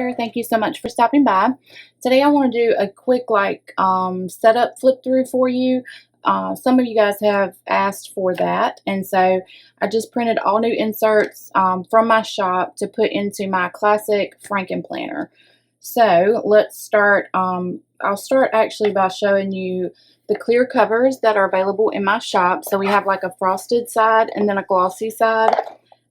there. Thank you so much for stopping by. Today I want to do a quick setup flip through for you. Some of you guys have asked for that, and so I just printed all new inserts from my shop to put into my classic Franken planner. So let's start. I'll start actually by showing you the clear covers that are available in my shop. So we have like a frosted side and then a glossy side.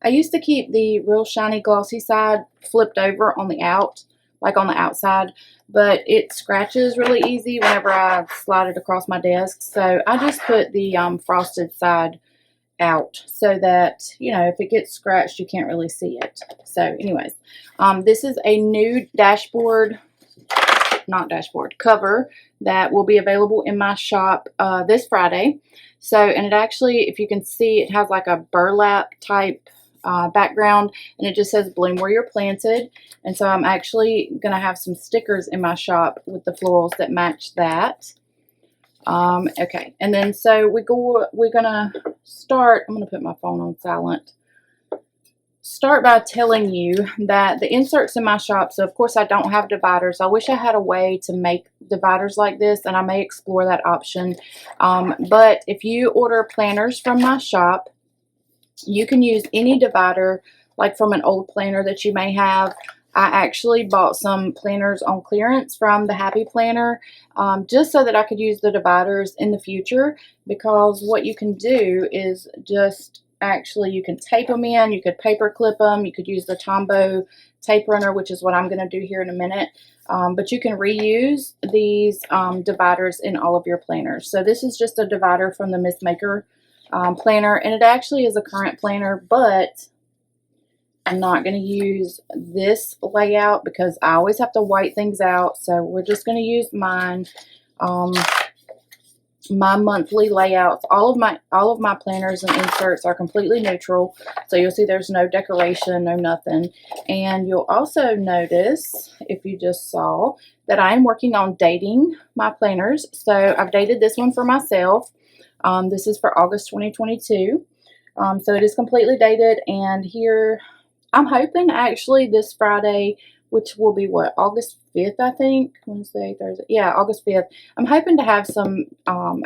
I used to keep the real shiny glossy side flipped over on the outside, but it scratches really easy whenever I slide it across my desk. So I just put the frosted side out so that, you know, if it gets scratched, you can't really see it. So anyways, this is a new cover that will be available in my shop this Friday. So, and it actually, if you can see, it has like a burlap type background, and it just says bloom where you're planted. And so I'm actually going to have some stickers in my shop with the florals that match that. Okay, and then so we're gonna start. I'm gonna put my phone on silent. Start by telling you that the inserts in my shop, so of course I don't have dividers. I wish I had a way to make dividers like this, and I may explore that option. But if you order planners from my shop, you can use any divider, like from an old planner that you may have. I actually bought some planners on clearance from the Happy Planner just so that I could use the dividers in the future, because what you can do is just actually, you can tape them in, you could paper clip them, you could use the Tombow tape runner, which is what I'm going to do here in a minute. But you can reuse these dividers in all of your planners. So this is just a divider from the Miss Maker planner, and it actually is a current planner, but I'm not going to use this layout because I always have to white things out. So we're just going to use mine, my monthly layouts. All of my planners and inserts are completely neutral. So you'll see there's no decoration, no nothing. And you'll also notice, if you just saw, that I am working on dating my planners. So I've dated this one for myself. This is for August 2022. So it is completely dated, and here I'm hoping actually this Friday, which will be what, August 5th, I think, Wednesday, Thursday, yeah, August 5th. I'm hoping to have some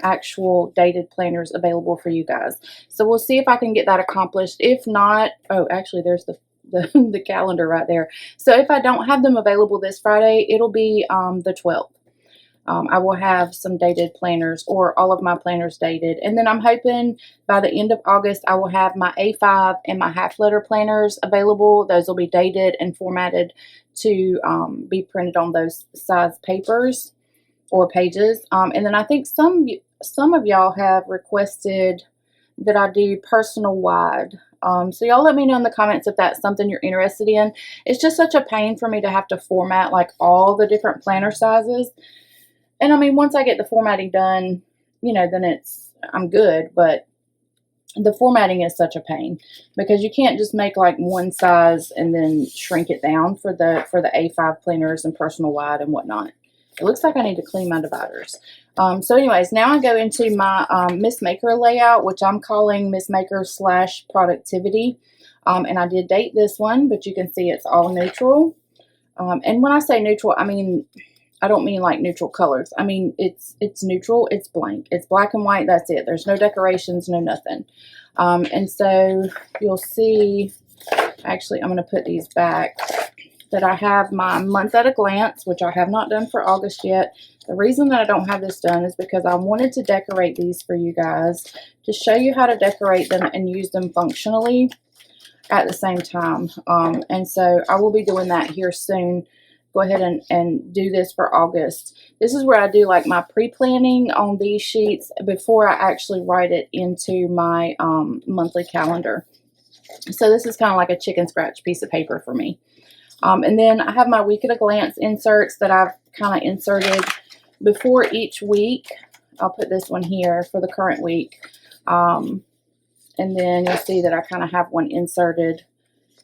actual dated planners available for you guys. So we'll see if I can get that accomplished. If not, oh, actually there's the calendar right there. So if I don't have them available this Friday, it'll be the 12th. I will have some dated planners, or all of my planners dated. And then I'm hoping by the end of August, I will have my A5 and my half letter planners available. Those will be dated and formatted to be printed on those size papers or pages. And then I think some of y'all have requested that I do personal wide. So y'all let me know in the comments if that's something you're interested in. It's just such a pain for me to have to format like all the different planner sizes. And I mean, once I get the formatting done, you know, then I'm good. But the formatting is such a pain because you can't just make like one size and then shrink it down for the A5 planners and personal wide and whatnot. It looks like I need to clean my dividers. So anyways, now I go into my Miss Maker layout, which I'm calling Miss Maker / Productivity. And I did date this one, but you can see it's all neutral. And when I say neutral, I mean, I don't mean like neutral colors. I mean, it's neutral. It's blank. It's black and white. That's it. There's no decorations, no nothing. And so you'll see, actually, I'm going to put these back, that I have my month at a glance, which I have not done for August yet. The reason that I don't have this done is because I wanted to decorate these for you guys to show you how to decorate them and use them functionally at the same time. And so I will be doing that here soon. Go ahead and do this for August. This is where I do like my pre-planning on these sheets before I actually write it into my monthly calendar. So this is kind of like a chicken scratch piece of paper for me. And then I have my week at a glance inserts that I've kind of inserted before each week. I'll put this one here for the current week. And then you'll see that I kind of have one inserted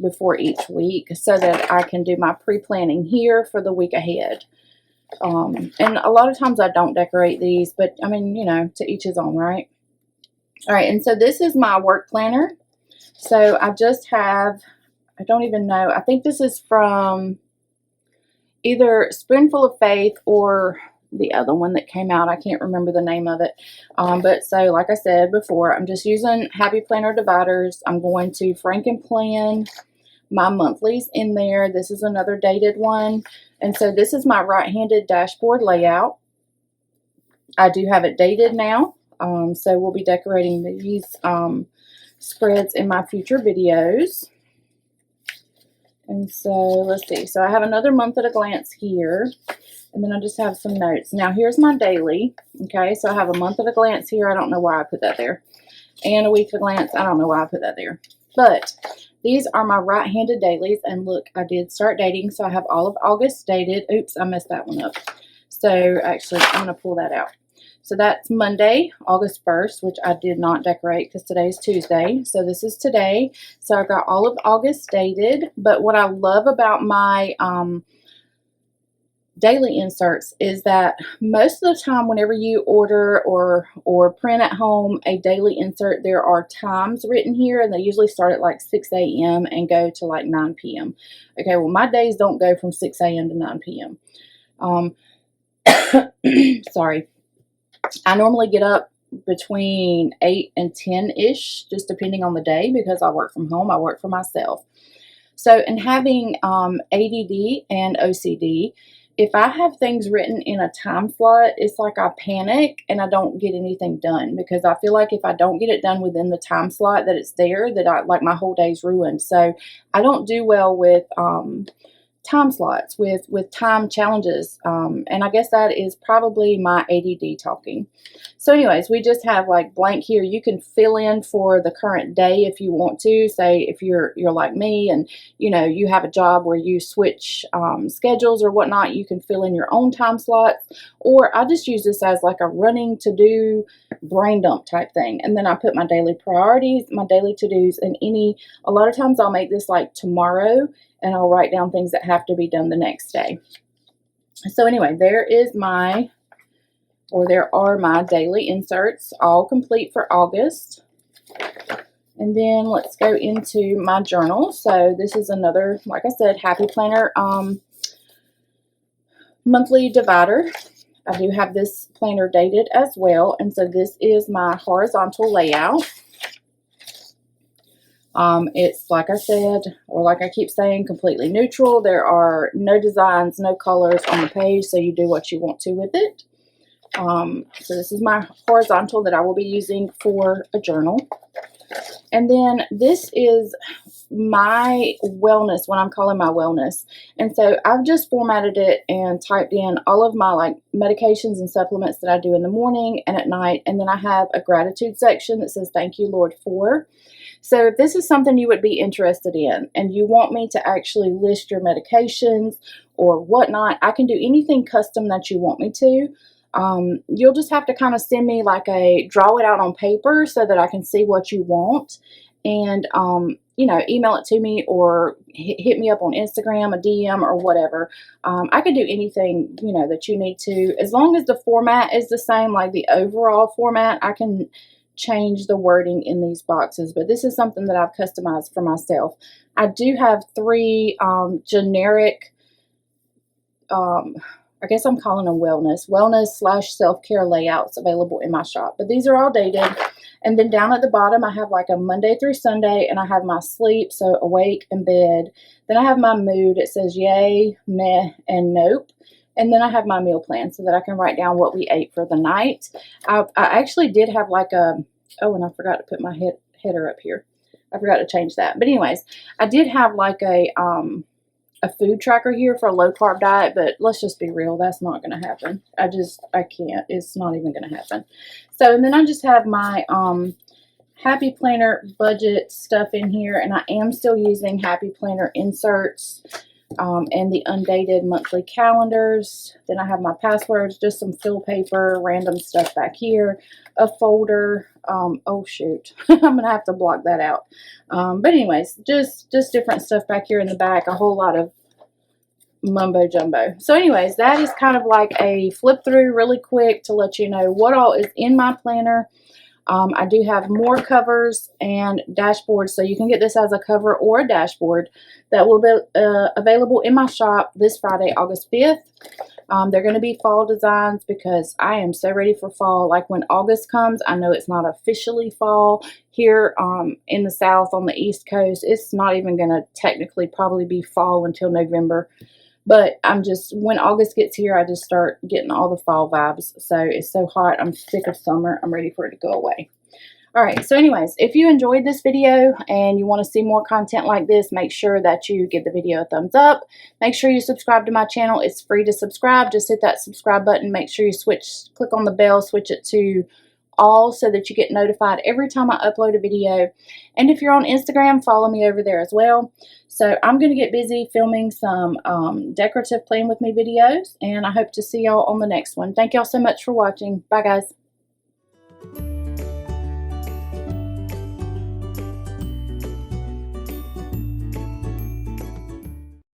before each week so that I can do my pre-planning here for the week ahead. And a lot of times I don't decorate these, but I mean, you know, to each his own, right? All right, and so this is my work planner. So I just have, I don't even know, I think this is from either Spoonful of Faith or the other one that came out. I can't remember the name of it. But so, like I said before, I'm just using Happy Planner dividers. I'm going to Frankenplan my monthlies in there. This is another dated one. And so this is my right-handed dashboard layout. I do have it dated now. So we'll be decorating these spreads in my future videos. And so let's see. So I have another month at a glance here. And then I just have some notes. Now here's my daily. Okay, so I have a month at a glance here. I don't know why I put that there. And a week at a glance. I don't know why I put that there. But these are my right-handed dailies. And look, I did start dating. So I have all of August dated. Oops, I messed that one up. So actually, I'm going to pull that out. So that's Monday, August 1st, which I did not decorate because today's Tuesday. So this is today. So I've got all of August dated. But what I love about my daily inserts is that most of the time whenever you order or print at home a daily insert, there are times written here, and they usually start at like 6 a.m. and go to like 9 p.m. Okay, well, my days don't go from 6 a.m. to 9 p.m. Sorry. I normally get up between 8 and 10-ish, just depending on the day, because I work from home. I work for myself. So, in having ADD and OCD, if I have things written in a time slot, it's like I panic and I don't get anything done, because I feel like if I don't get it done within the time slot that it's there, that my whole day's ruined. So, I don't do well with time slots, with time challenges, and I guess that is probably my ADD talking. So anyways, we just have like blank here. You can fill in for the current day if you want to. Say if you're like me and you have a job where you switch schedules or whatnot, you can fill in your own time slots. Or I just use this as like a running to-do brain dump type thing. And then I put my daily priorities, my daily to-dos, and a lot of times I'll make this like tomorrow, and I'll write down things that have to be done the next day. So anyway, there are my daily inserts, all complete for August. And then let's go into my journal. So this is another, like I said, Happy Planner monthly divider. I do have this planner dated as well. And so this is my horizontal layout. It's, like I said, or like I keep saying, completely neutral. There are no designs, no colors on the page, so you do what you want to with it. So this is my horizontal that I will be using for a journal. And then this is my wellness, what I'm calling my wellness. And so I've just formatted it and typed in all of my like medications and supplements that I do in the morning and at night. And then I have a gratitude section that says, "Thank you, Lord, for." So if this is something you would be interested in and you want me to actually list your medications or whatnot, I can do anything custom that you want me to. You'll just have to kind of send me like draw it out on paper so that I can see what you want, and email it to me or hit me up on Instagram, a DM or whatever. I can do anything that you need to, as long as the format is the same, like the overall format. I can change the wording in these boxes, but this is something that I've customized for myself. I do have 3 generic, I guess I'm calling them wellness/self-care layouts available in my shop, but these are all dated. And then down at the bottom, I have like a Monday through Sunday, and I have my sleep, so awake and bed. Then I have my mood. It says yay, meh, and nope. And then I have my meal plan so that I can write down what we ate for the night. I actually did have like and I forgot to put my header up here. I forgot to change that. But anyways, I did have like a food tracker here for a low carb diet, but let's just be real, that's not going to happen. I can't. It's not even going to happen. So, and then I just have my Happy Planner budget stuff in here, and I am still using Happy Planner inserts and the undated monthly calendars. Then I have my passwords, just some fill paper, random stuff back here, a folder. Oh shoot, I'm gonna have to block that out. But anyways, just different stuff back here in the back, a whole lot of mumbo jumbo. So anyways, that is kind of like a flip through really quick to let you know what all is in my planner. I do have more covers and dashboards, so you can get this as a cover or a dashboard that will be available in my shop this Friday, August 5th. They're going to be fall designs because I am so ready for fall. Like when August comes, I know it's not officially fall here in the South on the East Coast. It's not even going to technically probably be fall until November. But when August gets here, I just start getting all the fall vibes. So it's so hot. I'm sick of summer. I'm ready for it to go away. All right, so anyways, if you enjoyed this video and you want to see more content like this, make sure that you give the video a thumbs up. Make sure you subscribe to my channel. It's free to subscribe. Just hit that subscribe button. Make sure you click on the bell, switch it to all so that you get notified every time I upload a video. And if you're on Instagram, follow me over there as well. So I'm going to get busy filming some decorative plan with me videos, and I hope to see y'all on the next one. Thank y'all so much for watching. Bye, guys.